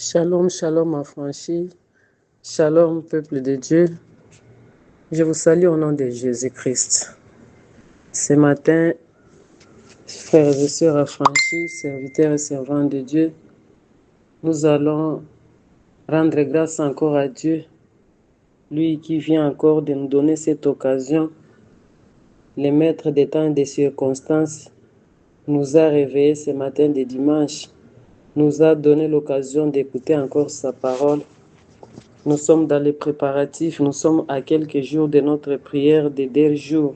Shalom, shalom affranchis, shalom peuple de Dieu. Je vous salue au nom de Jésus-Christ. Ce matin, frères et sœurs affranchis, serviteurs et servants de Dieu, nous allons rendre grâce encore à Dieu, lui qui vient encore de nous donner cette occasion. Le maître des temps et des circonstances nous a réveillés ce matin de dimanche, nous a donné l'occasion d'écouter encore sa parole. Nous sommes dans les préparatifs, nous sommes à quelques jours de notre prière des derniers jours,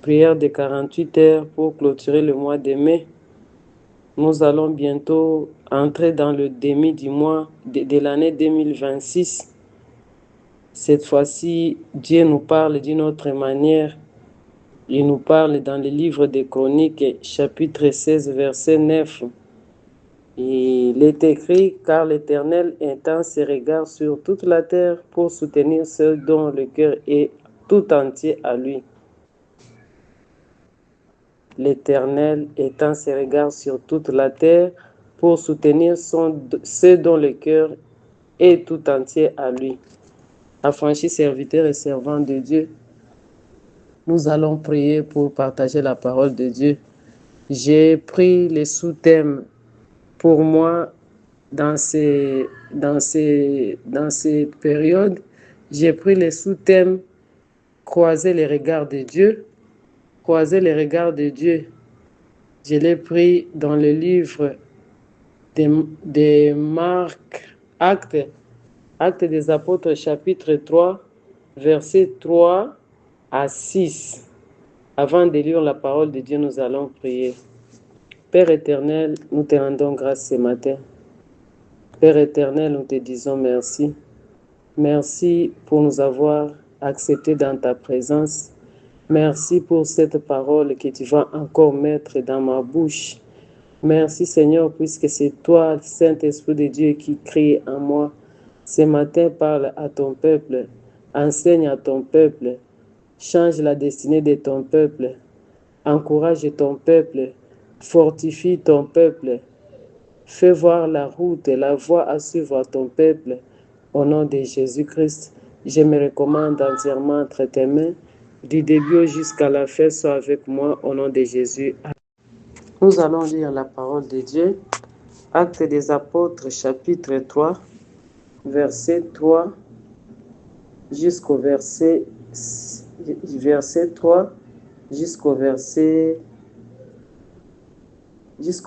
prière de 48 heures pour clôturer le mois de mai. Nous allons bientôt entrer dans le demi du mois de l'année 2026. Cette fois-ci, Dieu nous parle d'une autre manière. Il nous parle dans le livre des Chroniques, chapitre 16, verset 9. Il est écrit, car l'Éternel étend ses regards sur toute la terre pour soutenir ceux dont le cœur est tout entier à lui. L'Éternel étend ses regards sur toute la terre pour soutenir ceux dont le cœur est tout entier à lui. Affranchis serviteurs et servants de Dieu, nous allons prier pour partager la parole de Dieu. J'ai pris les sous-thèmes pour moi. Dans ces périodes, j'ai pris les sous-thèmes croiser les regards de Dieu. Croiser les regards de Dieu. Je l'ai pris dans le livre de Marc, Actes des Apôtres, chapitre 3, versets 3 à 6. Avant de lire la parole de Dieu, nous allons prier. Père éternel, nous te rendons grâce ce matin. Père éternel, nous te disons merci. Merci pour nous avoir acceptés dans ta présence. Merci pour cette parole que tu vas encore mettre dans ma bouche. Merci Seigneur, puisque c'est toi, Saint-Esprit de Dieu, qui crie en moi. Ce matin, parle à ton peuple, enseigne à ton peuple, change la destinée de ton peuple, encourage ton peuple, fortifie ton peuple. Fais voir la route et la voie à suivre à ton peuple. Au nom de Jésus-Christ, je me recommande entièrement entre tes mains. Du début jusqu'à la fin, sois avec moi au nom de Jésus. Nous allons lire la parole de Dieu. Actes des Apôtres, chapitre 3, verset 3 jusqu'au verset 3 jusqu'au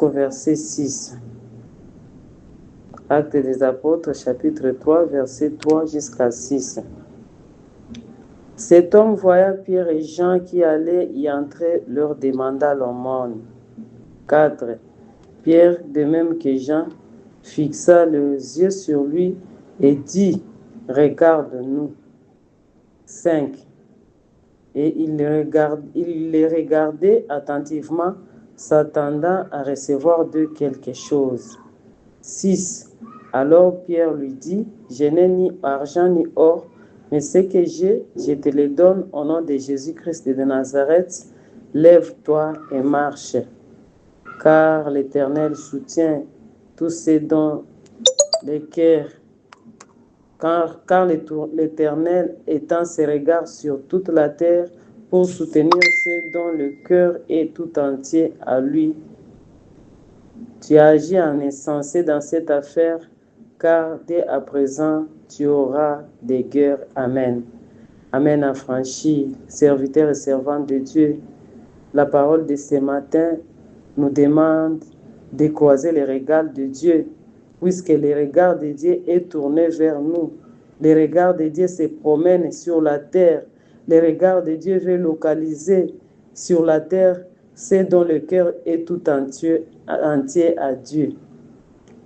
verset 6. Actes des Apôtres, chapitre 3, verset 3 jusqu'à 6. Cet homme, voyant Pierre et Jean qui allaient y entrer, leur demanda l'aumône. 4. Pierre, de même que Jean, fixa les yeux sur lui et dit, « Regarde-nous. » 5. Et il les regardait attentivement, s'attendant à recevoir d'eux quelque chose. 6. Alors Pierre lui dit, « Je n'ai ni argent ni or, mais ce que j'ai, je te le donne au nom de Jésus-Christ de Nazareth. Lève-toi et marche. Car l'Éternel soutient tous ceux dont le cœur, car l'Éternel étend ses regards sur toute la terre pour soutenir ceux dont le cœur est tout entier à lui. Tu agis en insensé dans cette affaire, car dès à présent, tu auras des guerres. Amen. Amen, affranchis, serviteurs et servantes de Dieu. La parole de ce matin nous demande de croiser les regards de Dieu, puisque le regard de Dieu est tourné vers nous. Le regard de Dieu se promène sur la terre. Le regard de Dieu veut localiser sur la terre ceux dont le cœur est tout entier à Dieu.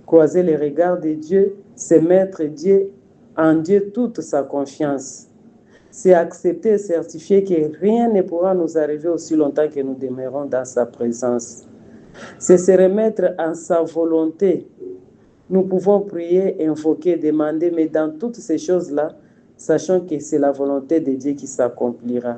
Croiser les regards de Dieu, c'est mettre en Dieu toute sa confiance. C'est accepter et certifier que rien ne pourra nous arriver aussi longtemps que nous demeurons dans sa présence. C'est se remettre en sa volonté. Nous pouvons prier, invoquer, demander, mais dans toutes ces choses-là, sachant que c'est la volonté de Dieu qui s'accomplira.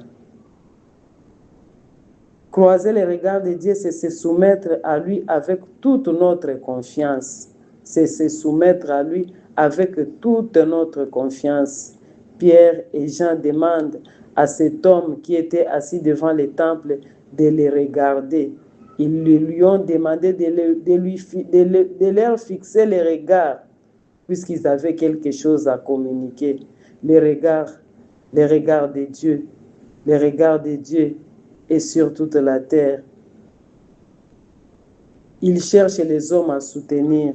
Croiser les regards de Dieu, c'est se soumettre à lui avec toute notre confiance. c'est se soumettre à lui avec toute notre confiance. Pierre et Jean demandent à cet homme qui était assis devant le temple de les regarder. Ils lui ont demandé de leur fixer les regards, puisqu'ils avaient quelque chose à communiquer. Les regards de Dieu, les regards de Dieu est sur toute la terre. Il cherche les hommes à soutenir.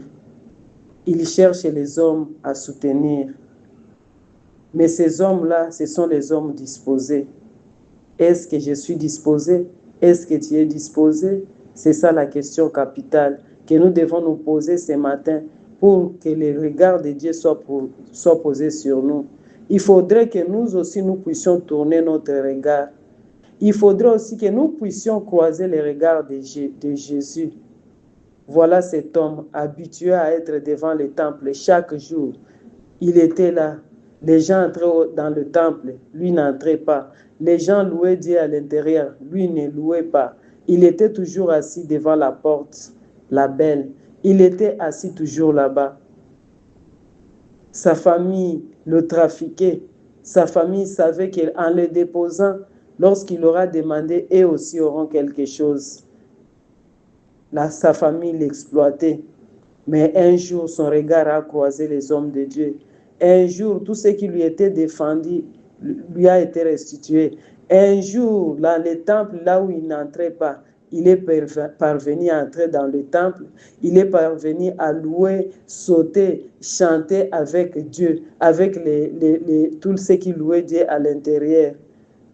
Il cherche les hommes à soutenir. Mais ces hommes-là, ce sont les hommes disposés. Est-ce que je suis disposé? Est-ce que tu es disposé? C'est ça la question capitale que nous devons nous poser ce matin pour que le regard de Dieu soit posé sur nous. Il faudrait que nous aussi, nous puissions tourner notre regard. Il faudrait aussi que nous puissions croiser le regard de Jésus. Voilà cet homme habitué à être devant le temple chaque jour. Il était là. Les gens entraient dans le temple, lui n'entrait pas. Les gens louaient Dieu à l'intérieur, lui ne louait pas. Il était toujours assis devant la porte, la belle. Il était assis toujours là-bas. Sa famille le trafiquait. Sa famille savait qu'en le déposant, lorsqu'il aura demandé, eux aussi auront quelque chose. Là, sa famille l'exploitait. Mais un jour, son regard a croisé les hommes de Dieu. Un jour, tout ce qui lui était défendu lui a été restitué. Un jour, dans le temple, là où il n'entrait pas, il est parvenu à entrer dans le temple. Il est parvenu à louer, sauter, chanter avec Dieu, avec tout ce qui louait Dieu à l'intérieur.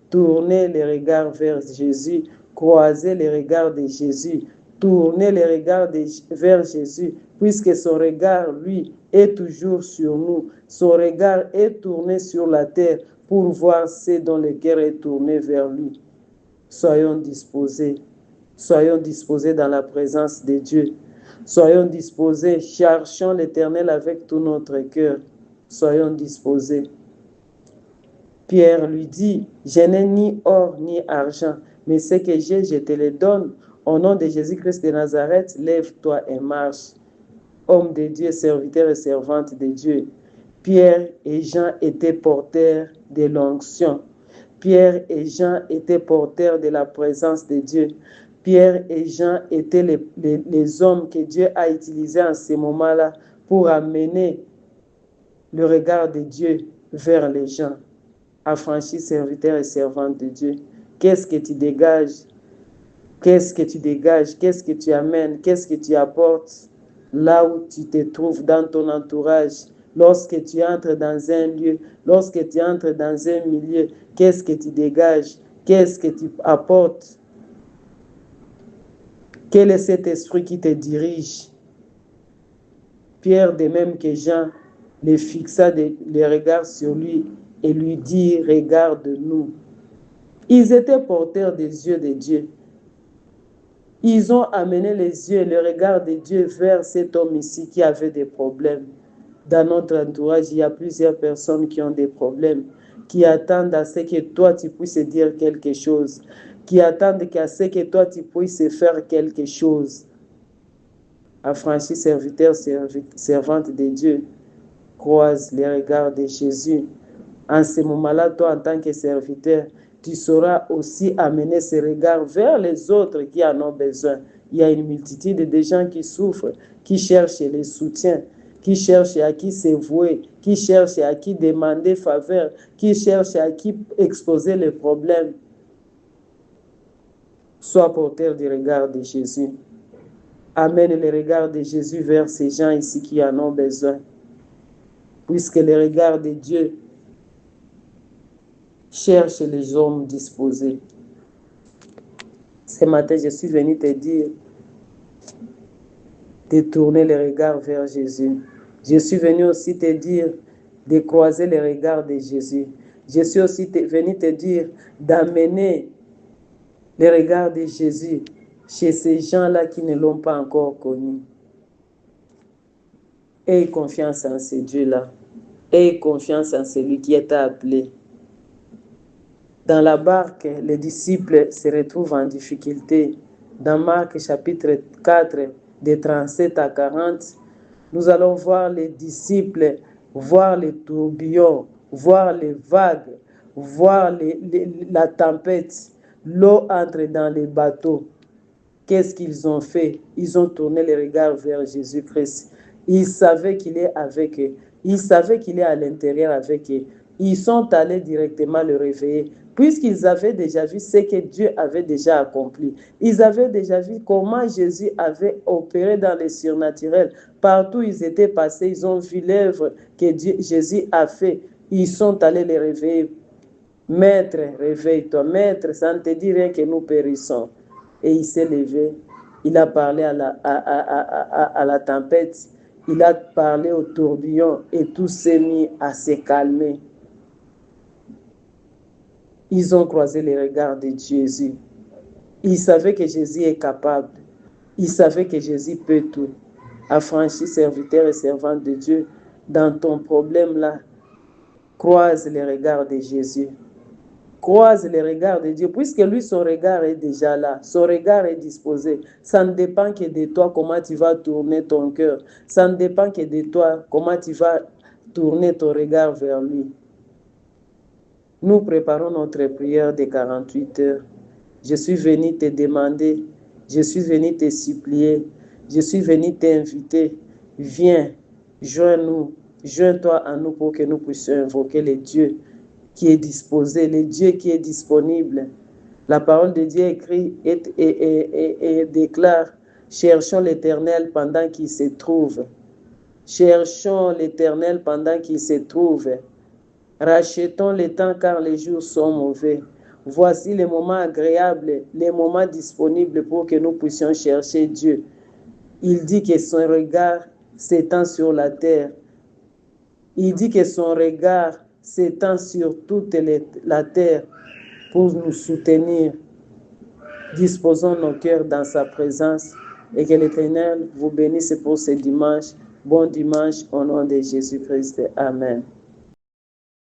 Tourner les regards vers Jésus, croiser les regards de Jésus, tourner les regards vers Jésus, puisque son regard, lui, est toujours sur nous. Son regard est tourné sur la terre pour voir ce dont le cœur est tourné vers lui. Soyons disposés dans la présence de Dieu. Soyons disposés, cherchons l'Éternel avec tout notre cœur. Soyons disposés. Pierre lui dit, je n'ai ni or ni argent, mais ce que j'ai, je te le donne. Au nom de Jésus-Christ de Nazareth, lève-toi et marche. Homme de Dieu, serviteur et servante de Dieu. Pierre et Jean étaient porteurs de l'onction. Pierre et Jean étaient porteurs de la présence de Dieu. Pierre et Jean étaient les hommes que Dieu a utilisés en ce moment-là pour amener le regard de Dieu vers les gens. Affranchis, serviteur et servante de Dieu. Qu'est-ce que tu dégages? Qu'est-ce que tu dégages? Qu'est-ce que tu amènes? Qu'est-ce que tu apportes là où tu te trouves dans ton entourage? Lorsque tu entres dans un lieu, lorsque tu entres dans un milieu, qu'est-ce que tu dégages? Qu'est-ce que tu apportes? Quel est cet esprit qui te dirige? Pierre, de même que Jean, les fixa les regards sur lui et lui dit, regarde-nous. Ils étaient porteurs des yeux de Dieu. Ils ont amené les yeux et le regard de Dieu vers cet homme ici qui avait des problèmes. Dans notre entourage, il y a plusieurs personnes qui ont des problèmes, qui attendent à ce que toi tu puisses dire quelque chose, qui attendent à ce que toi tu puisses faire quelque chose. Affranchi, serviteur, servante de Dieu, croise les regards de Jésus. En ce moment-là, toi, en tant que serviteur, tu sauras aussi amener ces regards vers les autres qui en ont besoin. Il y a une multitude de gens qui souffrent, qui cherchent les soutiens, qui cherchent à qui se vouer, qui cherchent à qui demander faveur, qui cherchent à qui exposer les problèmes. Sois porteur du regard de Jésus. Amène le regard de Jésus vers ces gens ici qui en ont besoin. Puisque le regard de Dieu cherche les hommes disposés. Ce matin, je suis venu te dire de tourner les regards vers Jésus. Je suis venu aussi te dire de croiser les regards de Jésus. Je suis aussi venu te dire d'amener les regards de Jésus chez ces gens-là qui ne l'ont pas encore connu. Aie confiance en ce Dieu-là. Aie confiance en celui qui est appelé. Dans la barque, les disciples se retrouvent en difficulté. Dans Marc chapitre 4, de 37 à 40, Nous allons voir les disciples, voir les tourbillons, voir les vagues, voir la tempête. L'eau entre dans les bateaux. Qu'est-ce qu'ils ont fait? Ils ont tourné les regards vers Jésus-Christ. Ils savaient qu'il est avec eux. Ils savaient qu'il est à l'intérieur avec eux. Ils sont allés directement le réveiller, puisqu'ils avaient déjà vu ce que Dieu avait déjà accompli. Ils avaient déjà vu comment Jésus avait opéré dans les surnaturels. Partout où ils étaient passés, ils ont vu l'œuvre que Jésus a fait. Ils sont allés les réveiller. Maître, réveille-toi. Maître, ça ne te dit rien que nous périssons. Et il s'est levé. Il a parlé à la tempête. Il a parlé au tourbillon et tout s'est mis à se calmer. Ils ont croisé les regards de Jésus. Ils savaient que Jésus est capable. Ils savaient que Jésus peut tout. Affranchis, serviteurs et servantes de Dieu, dans ton problème là, croise les regards de Jésus. Croise les regards de Dieu, puisque lui, son regard est déjà là, son regard est disposé. Ça ne dépend que de toi comment tu vas tourner ton cœur. Ça ne dépend que de toi comment tu vas tourner ton regard vers lui. Nous préparons notre prière de 48 heures. Je suis venu te demander, je suis venu te supplier, je suis venu t'inviter. Viens, joins-nous, joins-toi à nous pour que nous puissions invoquer le Dieu qui est disposé, le Dieu qui est disponible. La parole de Dieu écrit et déclare, cherchons l'Éternel pendant qu'il se trouve. Cherchons l'Éternel pendant qu'il se trouve. Rachetons le temps car les jours sont mauvais. Voici les moments agréables, les moments disponibles pour que nous puissions chercher Dieu. Il dit que son regard s'étend sur la terre. Il dit que son regard s'étend sur toute la terre pour nous soutenir. Disposons nos cœurs dans sa présence et que l'Éternel vous bénisse pour ce dimanche. Bon dimanche au nom de Jésus-Christ. Amen.